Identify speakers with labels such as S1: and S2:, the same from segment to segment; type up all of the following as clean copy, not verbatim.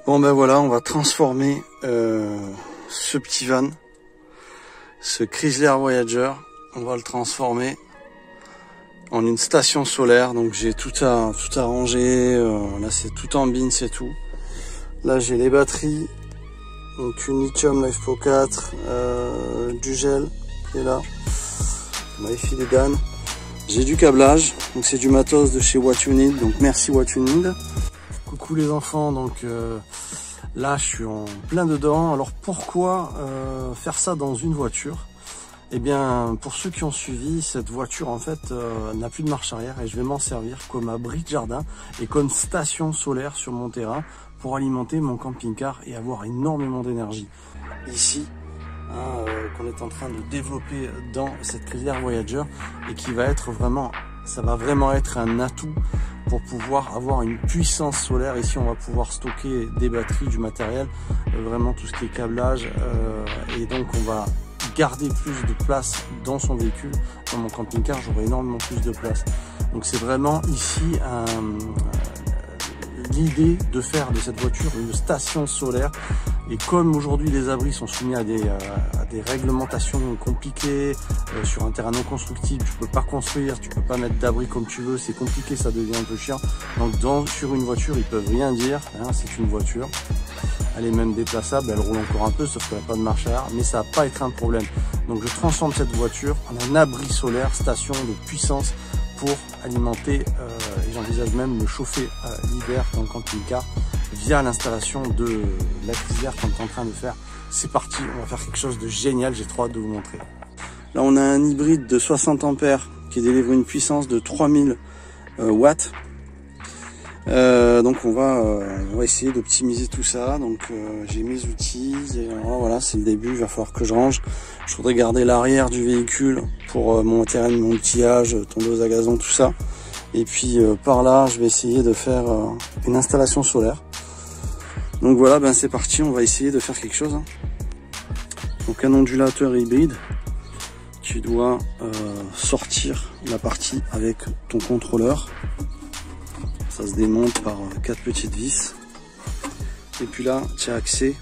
S1: Bon ben voilà, on va transformer ce petit van, ce Chrysler Voyager, on va le transformer en une station solaire. Donc j'ai tout arrangé, là c'est tout en bin, c'est tout. Là j'ai les batteries, donc une lithium LiFePro 4, du gel qui est là, on m'a filé Dan. J'ai du câblage, donc c'est du matos de chez What You Need, donc merci What You Need. Coucou les enfants, donc là je suis en plein dedans. Alors pourquoi faire ça dans une voiture? Eh bien pour ceux qui ont suivi, cette voiture en fait n'a plus de marche arrière et je vais m'en servir comme abri de jardin et comme station solaire sur mon terrain pour alimenter mon camping-car et avoir énormément d'énergie. Ici, qu'on est en train de développer dans cette Chrysler Voyager et qui va être vraiment, ça va vraiment être un atout pour pouvoir avoir une puissance solaire. Ici on va pouvoir stocker des batteries, du matériel, vraiment tout ce qui est câblage et donc on va garder plus de place dans son véhicule. Dans mon camping-car j'aurai énormément plus de place, donc c'est vraiment ici l'idée de faire de cette voiture une station solaire. Et comme aujourd'hui les abris sont soumis à des réglementations compliquées, sur un terrain non constructible, tu peux pas construire, tu peux pas mettre d'abri comme tu veux, c'est compliqué, ça devient un peu chiant. Donc sur une voiture ils peuvent rien dire, hein, c'est une voiture, elle est même déplaçable, elle roule encore un peu sauf qu'elle n'a pas de marche arrière, mais ça va pas être un problème. Donc je transforme cette voiture en un abri solaire, station de puissance pour alimenter et j'envisage même le chauffer l'hiver dans le camping-car via l'installation de la Chrysler qu'on est en train de faire. C'est parti, on va faire quelque chose de génial, j'ai trop hâte de vous montrer. Là on a un hybride de 60 ampères qui délivre une puissance de 3000 watts. Donc on va essayer d'optimiser tout ça. Donc j'ai mes outils, et voilà, c'est le début, il va falloir que je range. Je voudrais garder l'arrière du véhicule pour mon matériel, mon outillage, tondeuse à gazon, tout ça. Et puis par là je vais essayer de faire une installation solaire. Donc voilà, ben c'est parti, on va essayer de faire quelque chose. Donc un ondulateur hybride, tu dois sortir la partie avec ton contrôleur. Ça se démonte par 4 petites vis. Et puis là, tu as accès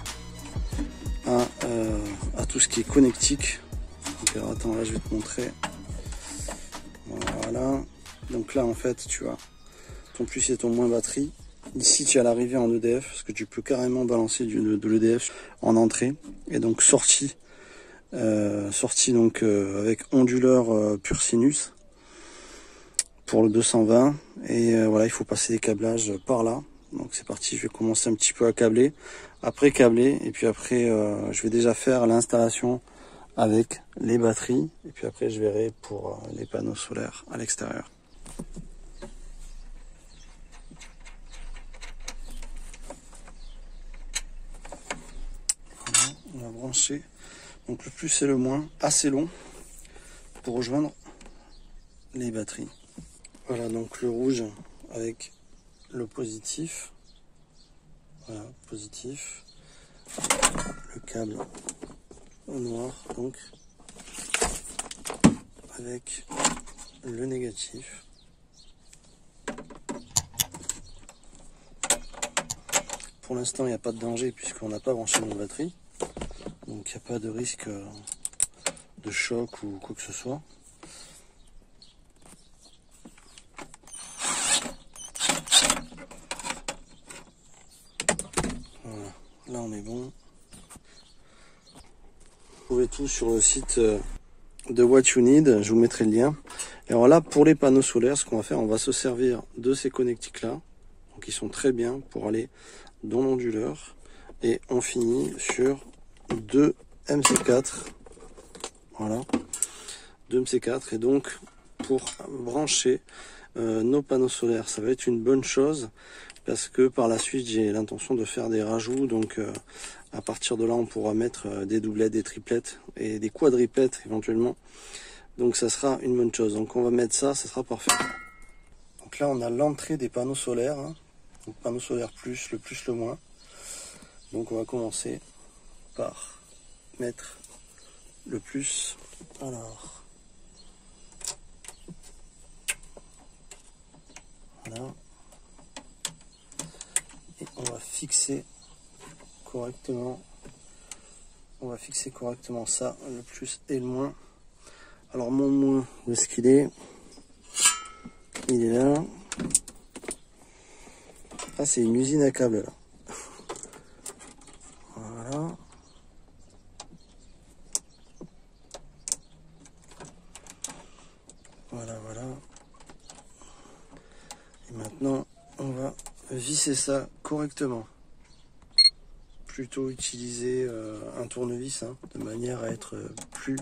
S1: à tout ce qui est connectique. Donc alors attends, là je vais te montrer. Voilà. Donc là en fait, tu as ton plus et ton moins batterie. Ici tu as l'arrivée en EDF, parce que tu peux carrément balancer de l'EDF en entrée. Et donc sortie donc avec onduleur pur sinus pour le 220. Et voilà, il faut passer des câblages par là. Donc c'est parti, je vais commencer un petit peu à câbler, après câbler, et puis après je vais déjà faire l'installation avec les batteries, et puis après je verrai pour les panneaux solaires à l'extérieur. Voilà, on va brancher, donc le plus et le moins, assez long pour rejoindre les batteries. Voilà, donc le rouge avec le positif, voilà, positif, le câble au noir, donc avec le négatif. Pour l'instant il n'y a pas de danger puisqu'on n'a pas branché nos batteries, donc il n'y a pas de risque de choc ou quoi que ce soit. Voilà, là on est bon. Vous trouvez tout sur le site de What You Need, je vous mettrai le lien. Et alors là, pour les panneaux solaires, ce qu'on va faire, on va se servir de ces connectiques là, donc ils sont très bien pour aller dans l'onduleur, et on finit sur 2 MC4, voilà, 2 MC4, et donc pour brancher nos panneaux solaires, ça va être une bonne chose, parce que par la suite j'ai l'intention de faire des rajouts, donc à partir de là on pourra mettre des doublettes, des triplettes et des quadriplettes éventuellement, donc ça sera une bonne chose. Donc on va mettre ça, ça sera parfait. Donc là on a l'entrée des panneaux solaires, hein. Donc panneaux solaires plus, le moins. Donc on va commencer par mettre le plus. Alors voilà, et on va fixer correctement. On va fixer correctement ça, le plus et le moins. Alors mon moins, où est-ce qu'il est? Il est là. Ah, c'est une usine à câbles là. Voilà. Voilà, voilà. Et maintenant, on va visser ça correctement. Plutôt utiliser un tournevis, hein, de manière à être plus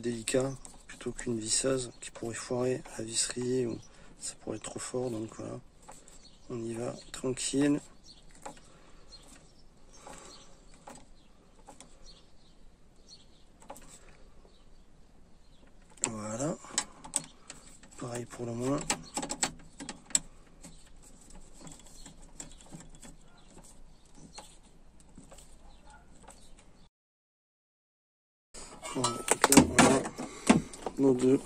S1: délicat, plutôt qu'une visseuse qui pourrait foirer à la visserie ou ça pourrait être trop fort. Donc voilà, on y va tranquille. Voilà, pareil pour le moins. Voilà, donc là, on a nos deux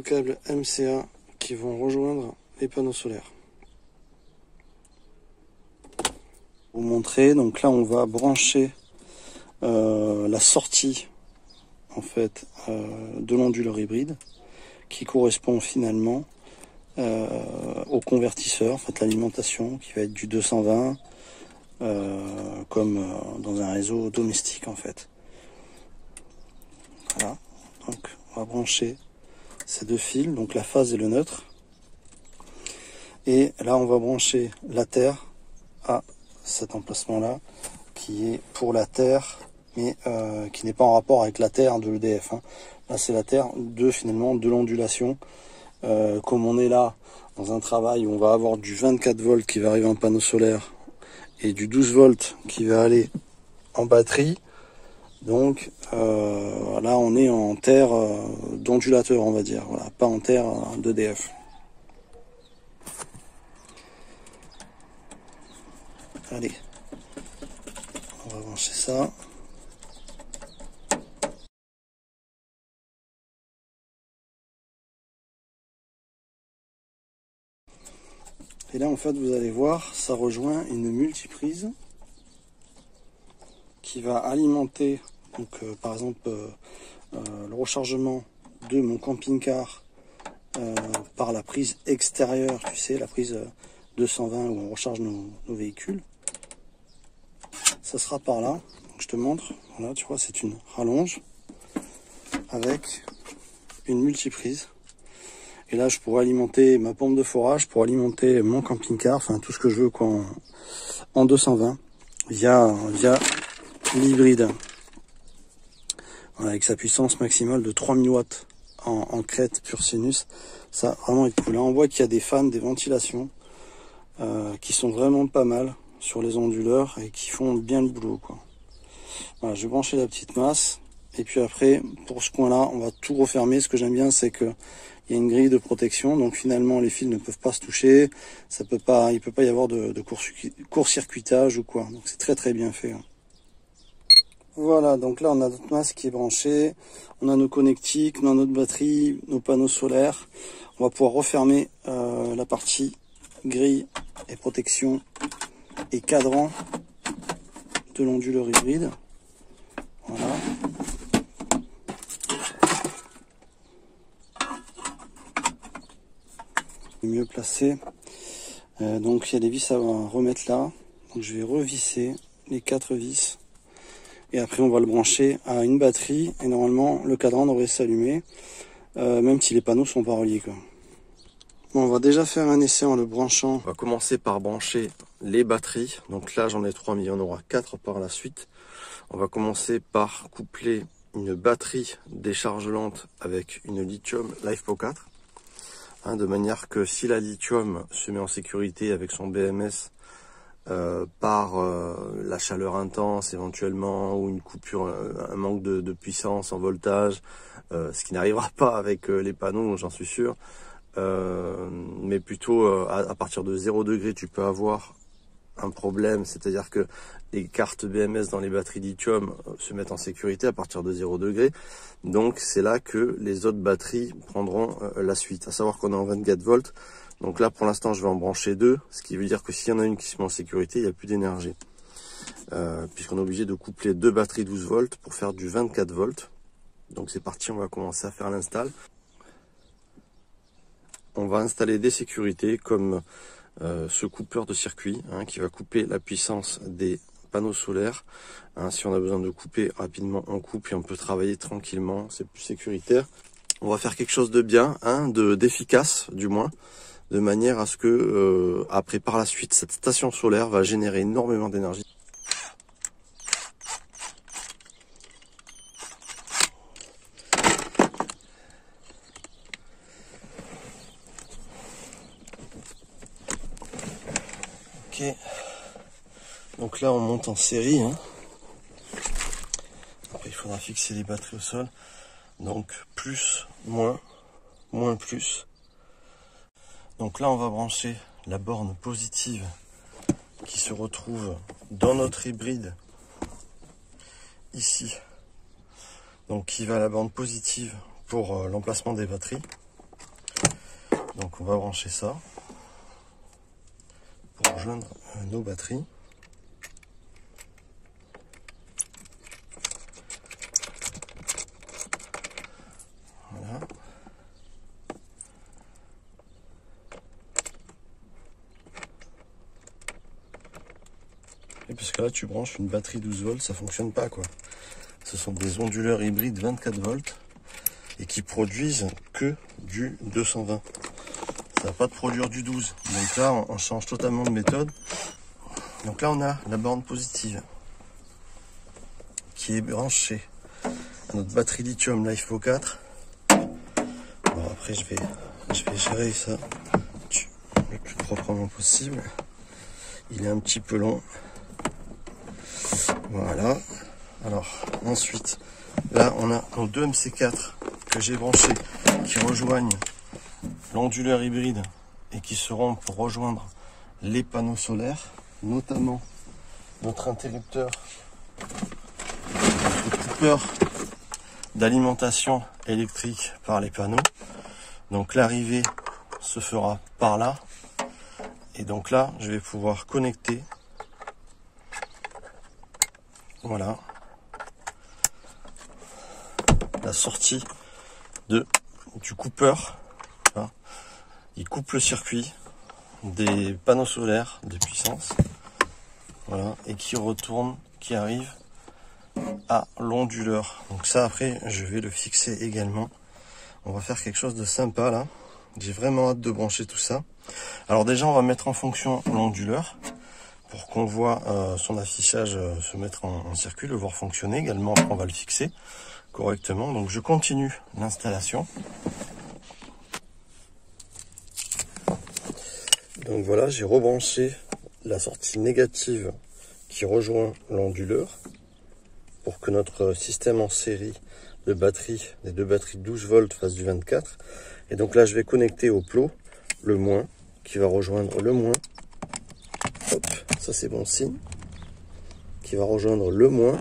S1: câbles MCA qui vont rejoindre les panneaux solaires. Pour vous montrer, donc là on va brancher la sortie en fait de l'onduleur hybride qui correspond finalement au convertisseur, en fait l'alimentation qui va être du 220 comme dans un réseau domestique en fait. Voilà, donc on va brancher ces deux fils, donc la phase et le neutre. Et là on va brancher la terre à cet emplacement là qui est pour la terre mais qui n'est pas en rapport avec la terre de l'EDF, hein. Là c'est la terre finalement de l'ondulation. Comme on est là dans un travail où on va avoir du 24 volts qui va arriver en panneau solaire et du 12 volts qui va aller en batterie, donc là on est en terre d'ondulateur, on va dire, voilà, pas en terre d'EDF. Allez, on va brancher ça. Et là en fait vous allez voir, ça rejoint une multiprise qui va alimenter donc par exemple le rechargement de mon camping-car par la prise extérieure, tu sais, la prise 220 où on recharge nos véhicules. Ça sera par là, donc je te montre, voilà, tu vois, c'est une rallonge avec une multiprise. Et là, je pourrais alimenter ma pompe de forage, pour alimenter mon camping-car, enfin tout ce que je veux quoi, en 220 via l'hybride. Voilà, avec sa puissance maximale de 3000 watts en crête pur sinus. Ça vraiment être cool. Là, on voit qu'il y a des fans, des ventilations qui sont vraiment pas mal sur les onduleurs et qui font bien le boulot, quoi. Voilà, je vais brancher la petite masse. Et puis après, pour ce coin-là, on va tout refermer. Ce que j'aime bien, c'est que il y a une grille de protection, donc finalement les fils ne peuvent pas se toucher, il peut pas y avoir de court-circuitage ou quoi, donc c'est très très bien fait. Voilà, donc là on a notre masse qui est branchée, on a nos connectiques, on a notre batterie, nos panneaux solaires. On va pouvoir refermer la partie grille et protection et cadran de l'onduleur hybride. Voilà. Mieux placé. Donc il y a des vis à remettre là. Donc je vais revisser les 4 vis. Et après on va le brancher à une batterie. Et normalement le cadran devrait s'allumer. Même si les panneaux sont pas reliés, quoi. Bon, on va déjà faire un essai en le branchant. On va commencer par brancher les batteries. Donc là j'en ai 3, mais il y en aura 4 par la suite. On va commencer par coupler une batterie décharge lente avec une lithium LiFePO 4. De manière que si la lithium se met en sécurité avec son BMS par la chaleur intense éventuellement, ou une coupure, un manque de puissance en voltage, ce qui n'arrivera pas avec les panneaux, j'en suis sûr, mais plutôt à partir de 0 degré tu peux avoir un problème, c'est-à-dire que les cartes BMS dans les batteries lithium se mettent en sécurité à partir de 0 degré. Donc c'est là que les autres batteries prendront la suite. À savoir qu'on est en 24 volts. Donc là, pour l'instant, je vais en brancher 2, ce qui veut dire que s'il y en a une qui se met en sécurité, il n'y a plus d'énergie. Puisqu'on est obligé de coupler 2 batteries 12 volts pour faire du 24 volts. Donc c'est parti, on va commencer à faire l'install. On va installer des sécurités comme ce coupeur de circuit qui va couper la puissance des panneaux solaires. Si on a besoin de couper rapidement, on coupe et on peut travailler tranquillement, c'est plus sécuritaire. On va faire quelque chose de bien, d'efficace du moins, de manière à ce que après par la suite cette station solaire va générer énormément d'énergie. Ok, donc là on monte en série. Après il faudra fixer les batteries au sol. Donc plus, moins, moins, plus. Donc là on va brancher la borne positive qui se retrouve dans notre hybride ici. Donc qui va à la borne positive pour l'emplacement des batteries. Donc on va brancher ça pour rejoindre nos batteries. Voilà. Et parce que là tu branches une batterie 12 volts, ça fonctionne pas quoi. Ce sont des onduleurs hybrides 24 volts et qui produisent que du 220. Ça va pas de produire du 12. Donc là on change totalement de méthode. Donc là on a la borne positive qui est branchée à notre batterie lithium LiFePO 4. Bon, après je vais gérer ça le plus proprement possible. Il est un petit peu long. Voilà. Alors ensuite là on a nos 2 MC4 que j'ai branchés qui rejoignent l'onduleur hybride et qui seront pour rejoindre les panneaux solaires, notamment notre interrupteur, notre coupeur d'alimentation électrique par les panneaux. Donc l'arrivée se fera par là et donc là je vais pouvoir connecter, voilà, la sortie du coupeur. Il coupe le circuit des panneaux solaires de puissance, voilà, et qui retourne, qui arrive à l'onduleur. Donc ça après je vais le fixer également. On va faire quelque chose de sympa là. J'ai vraiment hâte de brancher tout ça. Alors déjà on va mettre en fonction l'onduleur pour qu'on voit son affichage se mettre en circuit, le voir fonctionner également. Après on va le fixer correctement. Donc je continue l'installation. Donc voilà, j'ai rebranché la sortie négative qui rejoint l'onduleur pour que notre système en série de batterie, les 2 batteries 12 volts fasse du 24. Et donc là, je vais connecter au plot le moins qui va rejoindre le moins. Hop, ça c'est bon signe. Qui va rejoindre le moins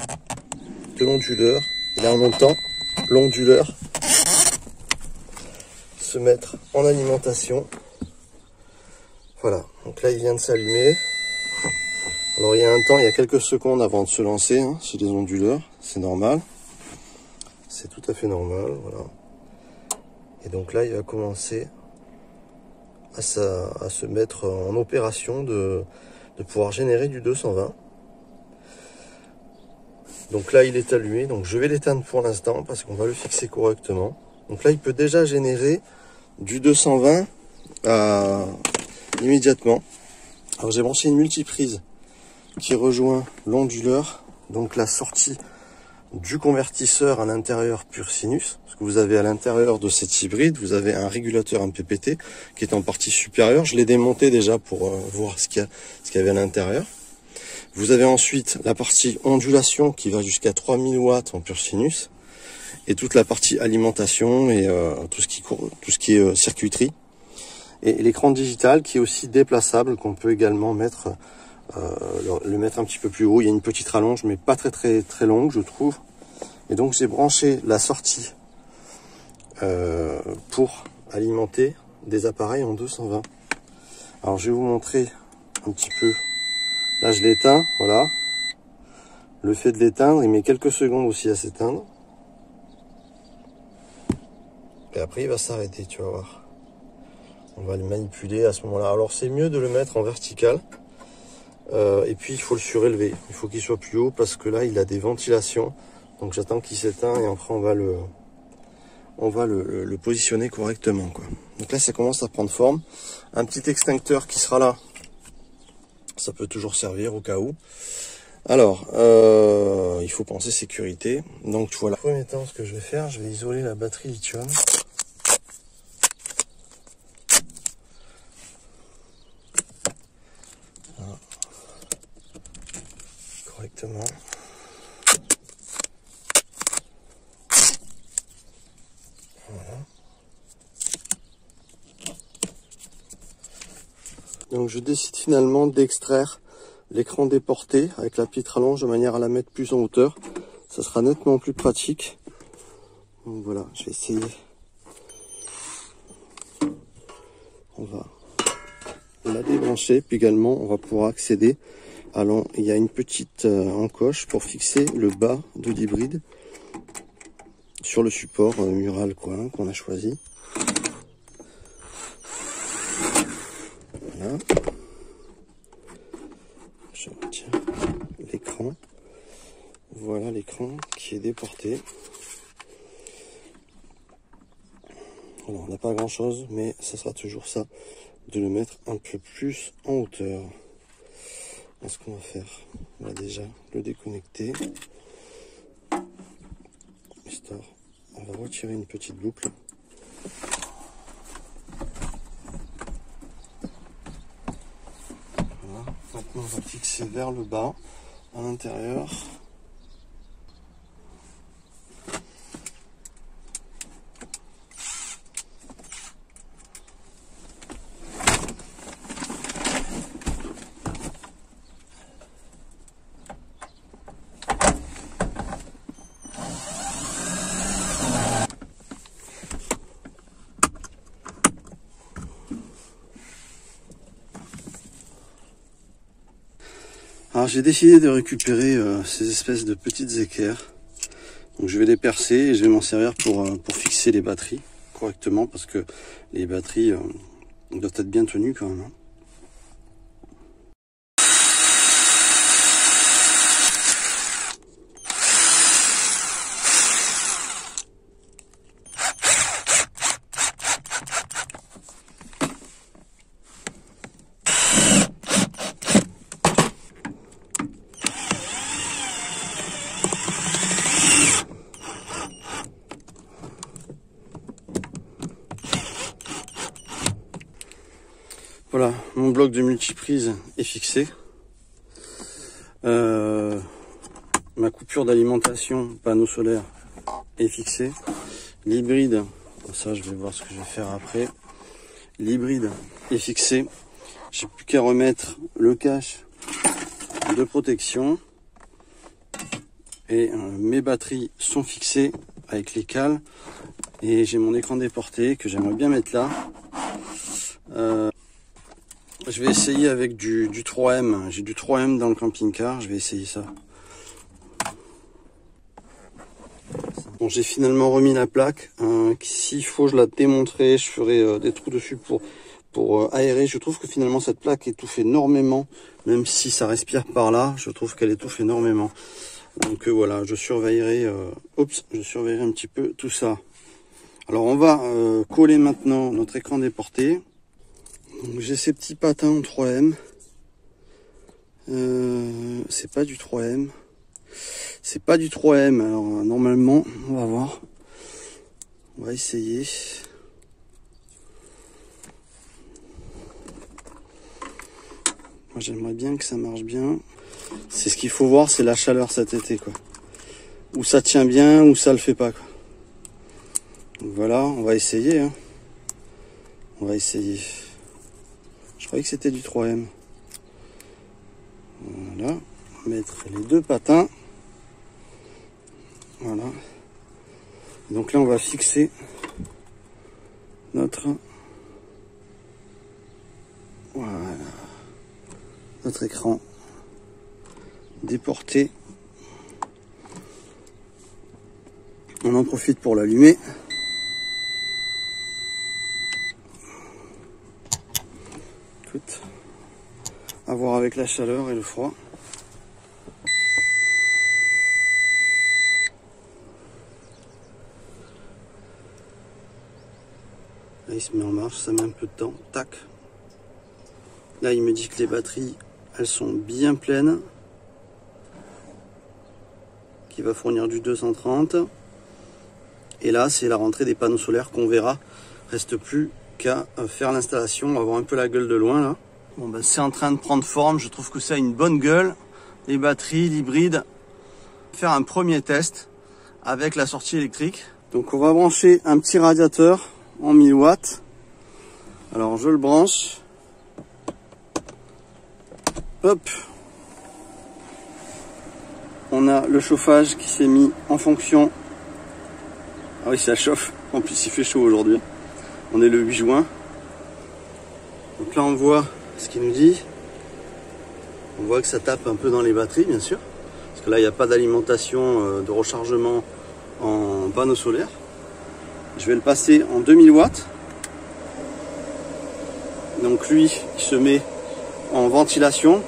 S1: de l'onduleur. Et là, on entend l'onduleur se mettre en alimentation. Voilà, donc là il vient de s'allumer. Alors il y a un temps, il y a quelques secondes avant de se lancer sur les onduleurs, c'est normal. C'est tout à fait normal, voilà. Et donc là il va commencer à se mettre en opération de pouvoir générer du 220. Donc là il est allumé, donc je vais l'éteindre pour l'instant parce qu'on va le fixer correctement. Donc là il peut déjà générer du 220 immédiatement. Alors j'ai branché une multiprise qui rejoint l'onduleur, donc la sortie du convertisseur à l'intérieur pur sinus. Ce que vous avez à l'intérieur de cet hybride, vous avez un régulateur MPPT qui est en partie supérieure. Je l'ai démonté déjà pour voir ce qu'il y avait à l'intérieur. Vous avez ensuite la partie ondulation qui va jusqu'à 3000 watts en pur sinus et toute la partie alimentation et tout ce qui est circuiterie. Et l'écran digital qui est aussi déplaçable, qu'on peut également mettre, le mettre un petit peu plus haut. Il y a une petite rallonge, mais pas très longue, je trouve. Et donc j'ai branché la sortie pour alimenter des appareils en 220. Alors je vais vous montrer un petit peu. Là je l'éteins, voilà. Le fait de l'éteindre, il met quelques secondes aussi à s'éteindre. Et après il va s'arrêter, tu vas voir. On va le manipuler à ce moment-là. Alors c'est mieux de le mettre en vertical. Et puis il faut le surélever. Il faut qu'il soit plus haut parce que là il a des ventilations. Donc j'attends qu'il s'éteint et après on va le positionner correctement, quoi. Donc là ça commence à prendre forme. Un petit extincteur qui sera là. Ça peut toujours servir au cas où. Alors, il faut penser sécurité. Donc voilà. En premier temps, ce que je vais faire, je vais isoler la batterie lithium. Voilà. Correctement. Voilà. Donc je décide finalement d'extraire l'écran déporté avec la petite rallonge de manière à la mettre plus en hauteur. Ça sera nettement plus pratique. Donc voilà, je vais essayer. On va la débrancher, puis également on va pouvoir accéder. Alors il y a une petite encoche pour fixer le bas de l'hybride sur le support mural qu'on a choisi. Voilà. Je retiens l'écran. Voilà l'écran qui est déporté. Alors, on n'a pas grand chose, mais ça sera toujours ça, de le mettre un peu plus en hauteur. Alors, ce qu'on va faire, on va déjà le déconnecter. Histoire, on va retirer une petite boucle. Voilà. Maintenant, on va fixer vers le bas, à l'intérieur. Alors j'ai décidé de récupérer ces espèces de petites équerres. Donc je vais les percer et je vais m'en servir pour fixer les batteries correctement parce que les batteries doivent être bien tenues quand même. Voilà, mon bloc de multiprise est fixé. Ma coupure d'alimentation panneau solaire est fixée. L'hybride, ça je vais voir ce que je vais faire après. L'hybride est fixé. J'ai plus qu'à remettre le cache de protection. Et mes batteries sont fixées avec les cales. Et j'ai mon écran déporté que j'aimerais bien mettre là. Je vais essayer avec du 3M. J'ai du 3M dans le camping-car. Je vais essayer ça. Bon, j'ai finalement remis la plaque. S'il faut, je la démonterai. Je ferai des trous dessus pour aérer. Je trouve que finalement cette plaque étouffe énormément. Même si ça respire par là, je trouve qu'elle étouffe énormément. Donc voilà, je surveillerai. Je surveillerai un petit peu tout ça. Alors on va coller maintenant notre écran déporté. J'ai ces petits patins en 3M. C'est pas du 3M. C'est pas du 3M. Alors normalement, on va voir. On va essayer. Moi j'aimerais bien que ça marche bien. C'est ce qu'il faut voir, c'est la chaleur cet été, quoi. Où ça tient bien, ou ça le fait pas, quoi. Donc voilà, on va essayer. Hein. On va essayer. Je croyais que c'était du 3M. Voilà. On va mettre les deux patins. Voilà. Donc là, on va fixer notre Voilà. Notre écran déporté. On en profite pour l'allumer. Écoute, à voir avec la chaleur et le froid. Là, il se met en marche, ça met un peu de temps. Tac. Là, il me dit que les batteries, elles sont bien pleines. Qui va fournir du 230. Et là, c'est la rentrée des panneaux solaires qu'on verra. Reste plus qu'à faire l'installation. On va voir un peu la gueule de loin là. Bon, ben, c'est en train de prendre forme. Je trouve que ça a une bonne gueule. Les batteries, l'hybride. Faire un premier test avec la sortie électrique. Donc, on va brancher un petit radiateur en 1000 watts. Alors, je le branche. Hop. On a le chauffage qui s'est mis en fonction. Ah oui, ça chauffe. En plus, il fait chaud aujourd'hui. On est le 8 juin. Donc là, on voit ce qu'il nous dit. On voit que ça tape un peu dans les batteries, bien sûr. Parce que là, il n'y a pas d'alimentation de rechargement en panneaux solaires. Je vais le passer en 2000 watts. Donc lui, il se met en ventilation.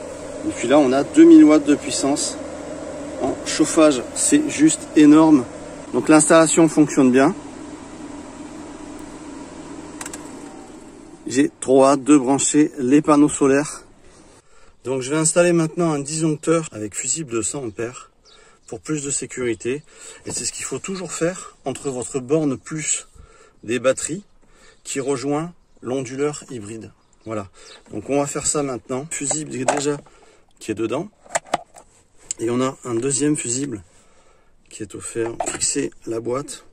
S1: Et puis là, on a 2000 watts de puissance en chauffage. C'est juste énorme. Donc l'installation fonctionne bien. J'ai trop hâte de brancher les panneaux solaires. Donc je vais installer maintenant un disjoncteur avec fusible de 100 ampères pour plus de sécurité. Et c'est ce qu'il faut toujours faire entre votre borne plus des batteries qui rejoint l'onduleur hybride. Voilà. Donc on va faire ça maintenant. Fusible déjà qui est dedans. Et on a un deuxième fusible qui est offert. Fixer la boîte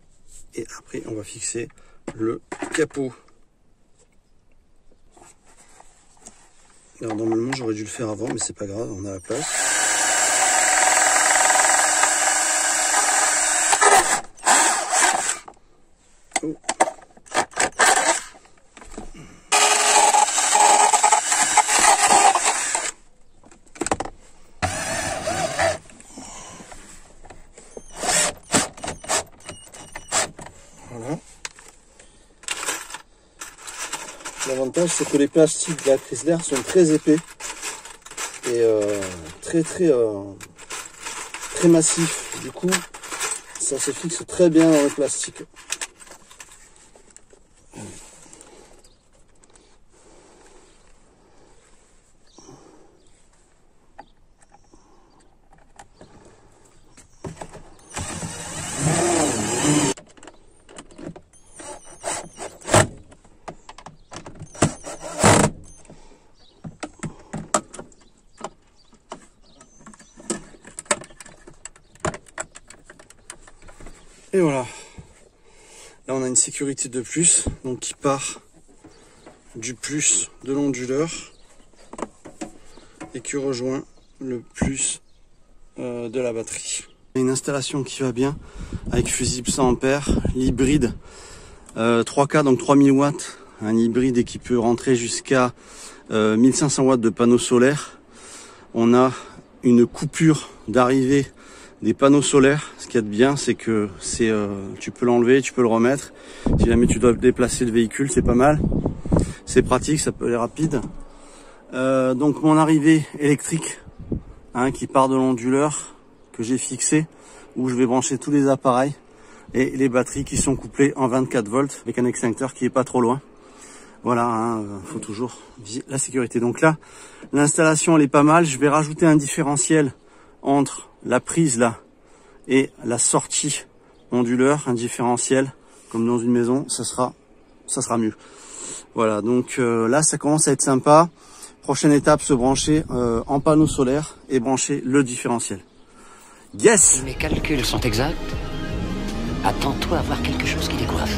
S1: et après on va fixer le capot. Alors normalement j'aurais dû le faire avant, mais c'est pas grave, on a la place. Oh. Voilà. L'avantage, c'est que les plastiques de la Chrysler sont très épais et très massifs. Du coup, ça se fixe très bien dans le plastique. Et voilà, là on a une sécurité de plus, donc qui part du plus de l'onduleur et qui rejoint le plus de la batterie. Une installation qui va bien avec fusible 100 ampères, l'hybride 3K, donc 3000 watts, un hybride qui peut rentrer jusqu'à 1500 watts de panneaux solaires. On a une coupure d'arrivée des panneaux solaires. Ce qu'il y a de bien, c'est que tu peux l'enlever, tu peux le remettre. Si jamais tu dois déplacer le véhicule, c'est pas mal. C'est pratique, ça peut aller rapide. Donc mon arrivée électrique, qui part de l'onduleur que j'ai fixé, où je vais brancher tous les appareils et les batteries qui sont couplées en 24 volts avec un extincteur qui est pas trop loin. Voilà, faut toujours viser la sécurité. Donc là, l'installation elle est pas mal. Je vais rajouter un différentiel entre la prise là et la sortie onduleur, un différentiel comme dans une maison, ça sera mieux. Voilà, donc là ça commence à être sympa. Prochaine étape, se brancher en panneau solaire et brancher le différentiel. Yes!
S2: Si mes calculs sont exacts, attends-toi à voir quelque chose qui décoiffe.